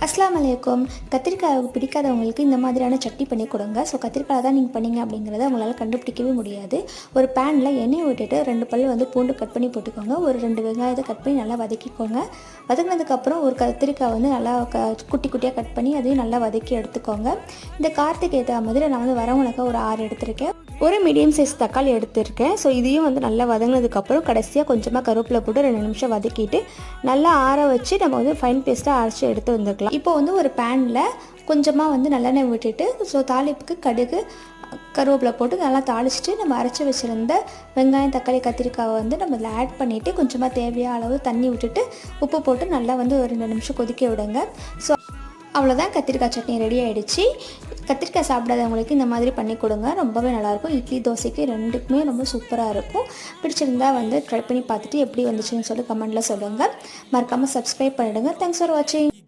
அஸ்ஸலாமு அலைக்கும். கத்திரிக்காய் பிடிக்காதவங்களுக்கு இந்த மாதிரியான சட்னி பண்ணி கொடுங்க. ஸோ கத்திரிக்காய் தான் நீங்கள் பண்ணீங்க அப்படிங்கிறத உங்களால் கண்டுபிடிக்கவே முடியாது. ஒரு பேனில் எண்ணெய் விட்டுட்டு 2 பல் பூண்டு கட் பண்ணி போட்டுக்கோங்க. ஒரு 2 வெங்காயத்தை கட் பண்ணி நல்லா வதக்கிக்கோங்க. வதக்கினதுக்கப்புறம் ஒரு கத்திரிக்காய் நல்லா குட்டி குட்டியாக கட் பண்ணி அதையும் நல்லா வதக்கி எடுத்துக்கோங்க. இந்த காரத்துக்கு ஏற்ற மாதிரி நான் வரமிளகாய் ஒரு 6 எடுத்திருக்கேன். ஒரு மீடியம் சைஸ் தக்காளி எடுத்திருக்கேன். ஸோ இதையும் நல்லா வதங்கினதுக்கப்புறம் கடைசியாக கொஞ்சமாக கருவேப்பிலை போட்டு 2 நிமிஷம் வதக்கிட்டு நல்லா ஆற வச்சு நம்ம ஃபைன் பேஸ்ட்டாக அரைச்சி எடுத்து வந்துருக்கலாம். இப்போ ஒரு பேனில் கொஞ்சமாக நல்லெண்ணெய் விட்டுட்டு ஸோ தாளிப்புக்கு கடுகு கருவேப்பிலை போட்டு நல்லா தாளிச்சிட்டு நம்ம அரைச்சி வச்சுருந்த வெங்காயம் தக்காளி கத்திரிக்காவை நம்ம இதில் ஆட் பண்ணிவிட்டு கொஞ்சமாக தேவையான அளவு தண்ணி விட்டுட்டு உப்பு போட்டு நல்லா ஒரு 2 நிமிஷம் கொதிக்க விடுங்க. ஸோ அவ்வளோதான், கத்திரிக்காய் சட்னி ரெடி ஆகிடுச்சு. கத்திரிக்காய் சாப்பிடாதவங்களுக்கு இந்த மாதிரி பண்ணி கொடுங்க, ரொம்பவே நல்லாயிருக்கும். இட்லி தோசைக்கு ரெண்டுக்குமே ரொம்ப சூப்பராக இருக்கும். பிடிச்சிருந்தா ட்ரை பண்ணி பார்த்துட்டு எப்படி வந்துச்சுன்னு சொல்லி கமெண்ட்டில் சொல்லுங்கள். மறக்காமல் சப்ஸ்கிரைப் பண்ணிவிடுங்க. தேங்க்ஸ் ஃபார் வாட்சிங்.